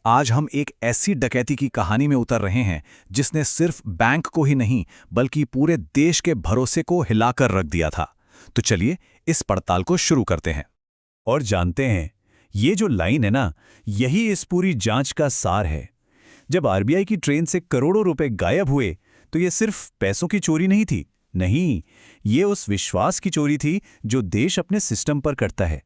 आज हम एक ऐसी डकैती की कहानी में उतर रहे हैं जिसने सिर्फ बैंक को ही नहीं बल्कि पूरे देश के भरोसे को हिलाकर रख दिया था। तो चलिए इस पड़ताल को शुरू करते हैं और जानते हैं ये जो लाइन है ना, यही इस पूरी जांच का सार है। जब आरबीआई की ट्रेन से करोड़ों रुपए गायब हुए तो ये सिर्फ पैसों की चोरी नहीं थी, नहीं, ये उस विश्वास की चोरी थी जो देश अपने सिस्टम पर करता है।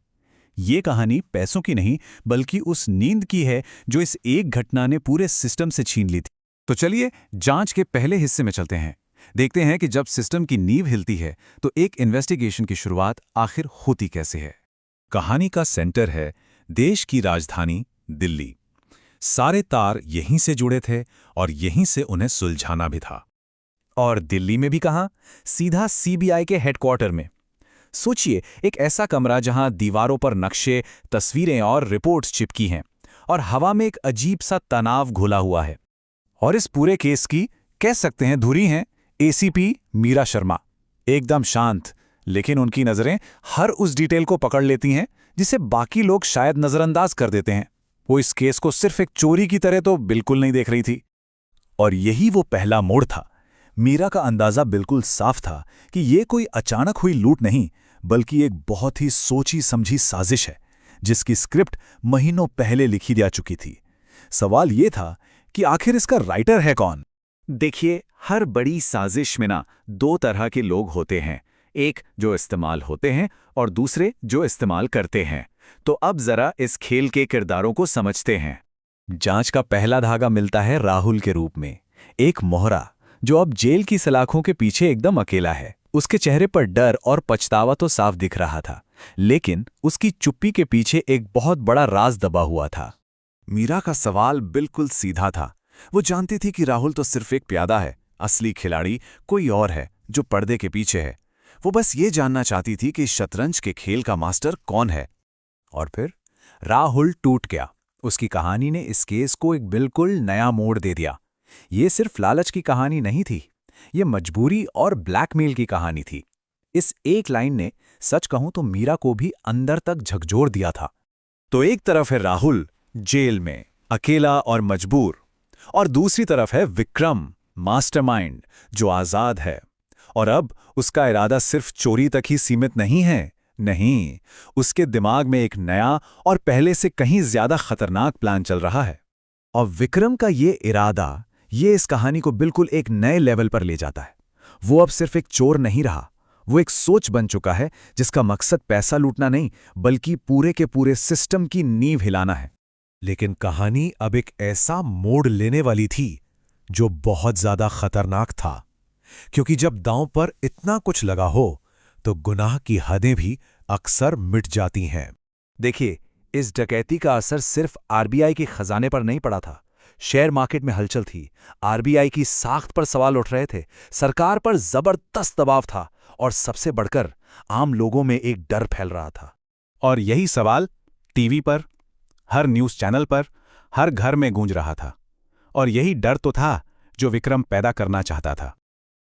ये कहानी पैसों की नहीं बल्कि उस नींद की है जो इस एक घटना ने पूरे सिस्टम से छीन ली थी। तो चलिए जांच के पहले हिस्से में चलते हैं, देखते हैं कि जब सिस्टम की नींव हिलती है तो एक इन्वेस्टिगेशन की शुरुआत आखिर होती कैसे है। कहानी का सेंटर है देश की राजधानी दिल्ली। सारे तार यहीं से जुड़े थे और यहीं से उन्हें सुलझाना भी था। और दिल्ली में भी कहां? सीधा सीबीआई के हेडक्वार्टर में। सोचिए, एक ऐसा कमरा जहां दीवारों पर नक्शे, तस्वीरें और रिपोर्ट्स चिपकी हैं और हवा में एक अजीब सा तनाव घुला हुआ है। और इस पूरे केस की कह सकते हैं धुरी हैं एसीपी मीरा शर्मा। एकदम शांत, लेकिन उनकी नजरें हर उस डिटेल को पकड़ लेती हैं जिसे बाकी लोग शायद नजरअंदाज कर देते हैं। वो इस केस को सिर्फ एक चोरी की तरह तो बिल्कुल नहीं देख रही थी। और यही वो पहला मोड़ था। मीरा का अंदाजा बिल्कुल साफ था कि ये कोई अचानक हुई लूट नहीं बल्कि एक बहुत ही सोची समझी साजिश है जिसकी स्क्रिप्ट महीनों पहले लिखी जा चुकी थी। सवाल ये था कि आखिर इसका राइटर है कौन? देखिए, हर बड़ी साजिश में ना दो तरह के लोग होते हैं, एक जो इस्तेमाल होते हैं और दूसरे जो इस्तेमाल करते हैं। तो अब जरा इस खेल के किरदारों को समझते हैं। जांच का पहला धागा मिलता है राहुल के रूप में, एक मोहरा जो अब जेल की सलाखों के पीछे एकदम अकेला है। उसके चेहरे पर डर और पछतावा तो साफ दिख रहा था, लेकिन उसकी चुप्पी के पीछे एक बहुत बड़ा राज दबा हुआ था। मीरा का सवाल बिल्कुल सीधा था। वो जानती थी कि राहुल तो सिर्फ एक प्यादा है, असली खिलाड़ी कोई और है जो पर्दे के पीछे है। वो बस ये जानना चाहती थी कि शतरंज के खेल का मास्टर कौन है। और फिर राहुल टूट गया। उसकी कहानी ने इस केस को एक बिल्कुल नया मोड़ दे दिया। ये सिर्फ लालच की कहानी नहीं थी, ये मजबूरी और ब्लैकमेल की कहानी थी। इस एक लाइन ने सच कहूं तो मीरा को भी अंदर तक झकझोर दिया था। तो एक तरफ है राहुल जेल में अकेला और मजबूर, और दूसरी तरफ है विक्रम मास्टरमाइंड जो आजाद है। और अब उसका इरादा सिर्फ चोरी तक ही सीमित नहीं है, नहीं, उसके दिमाग में एक नया और पहले से कहीं ज्यादा खतरनाक प्लान चल रहा है। और विक्रम का ये इरादा, ये इस कहानी को बिल्कुल एक नए लेवल पर ले जाता है। वो अब सिर्फ एक चोर नहीं रहा, वो एक सोच बन चुका है जिसका मकसद पैसा लूटना नहीं बल्कि पूरे के पूरे सिस्टम की नींव हिलाना है। लेकिन कहानी अब एक ऐसा मोड़ लेने वाली थी जो बहुत ज्यादा खतरनाक था, क्योंकि जब दांव पर इतना कुछ लगा हो तो गुनाह की हदें भी अक्सर मिट जाती हैं। देखिए, इस डकैती का असर सिर्फ आरबीआई के खजाने पर नहीं पड़ा था। शेयर मार्केट में हलचल थी, आरबीआई की साख्त पर सवाल उठ रहे थे, सरकार पर जबरदस्त दबाव था और सबसे बढ़कर आम लोगों में एक डर फैल रहा था। और यही सवाल टीवी पर, हर न्यूज़ चैनल पर, हर घर में गूंज रहा था। और यही डर तो था जो विक्रम पैदा करना चाहता था।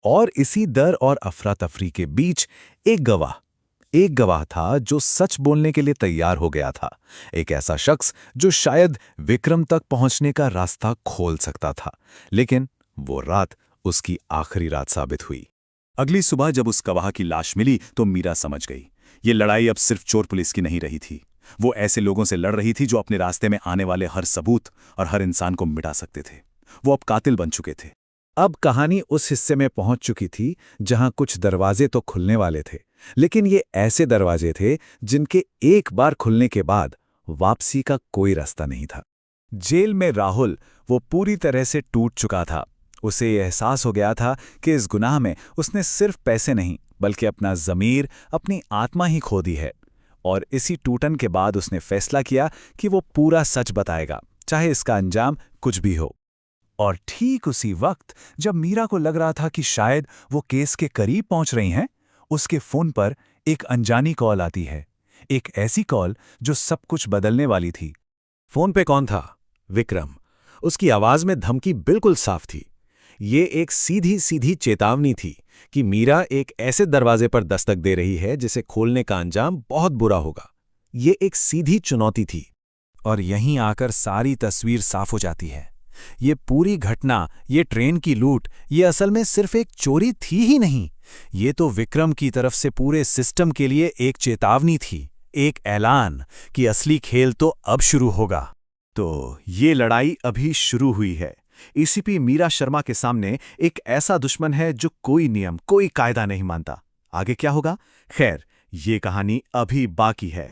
और इसी डर और अफरा तफरी के बीच एक गवाह था जो सच बोलने के लिए तैयार हो गया था। एक ऐसा शख्स जो शायद विक्रम तक पहुंचने का रास्ता खोल सकता था। लेकिन वो रात उसकी आखिरी रात साबित हुई। अगली सुबह जब उस गवाह की लाश मिली तो मीरा समझ गई, ये लड़ाई अब सिर्फ चोर पुलिस की नहीं रही थी। वो ऐसे लोगों से लड़ रही थी जो अपने रास्ते में आने वाले हर सबूत और हर इंसान को मिटा सकते थे। वो अब कातिल बन चुके थे। अब कहानी उस हिस्से में पहुंच चुकी थी जहां कुछ दरवाजे तो खुलने वाले थे, लेकिन ये ऐसे दरवाजे थे जिनके एक बार खुलने के बाद वापसी का कोई रास्ता नहीं था। जेल में राहुल वो पूरी तरह से टूट चुका था। उसे ये एहसास हो गया था कि इस गुनाह में उसने सिर्फ पैसे नहीं बल्कि अपना ज़मीर, अपनी आत्मा ही खो दी है। और इसी टूटन के बाद उसने फैसला किया कि वो पूरा सच बताएगा, चाहे इसका अंजाम कुछ भी हो। और ठीक उसी वक्त जब मीरा को लग रहा था कि शायद वो केस के करीब पहुंच रही हैं, उसके फोन पर एक अनजानी कॉल आती है। एक ऐसी कॉल जो सब कुछ बदलने वाली थी। फोन पे कौन था? विक्रम। उसकी आवाज में धमकी बिल्कुल साफ थी। ये एक सीधी सीधी चेतावनी थी कि मीरा एक ऐसे दरवाजे पर दस्तक दे रही है जिसे खोलने का अंजाम बहुत बुरा होगा। ये एक सीधी चुनौती थी। और यहीं आकर सारी तस्वीर साफ हो जाती है। ये पूरी घटना, ये ट्रेन की लूट, ये असल में सिर्फ एक चोरी थी ही नहीं, ये तो विक्रम की तरफ से पूरे सिस्टम के लिए एक चेतावनी थी, एक ऐलान कि असली खेल तो अब शुरू होगा। तो ये लड़ाई अभी शुरू हुई है। एसीपी मीरा शर्मा के सामने एक ऐसा दुश्मन है जो कोई नियम, कोई कायदा नहीं मानता। आगे क्या होगा? खैर, ये कहानी अभी बाकी है।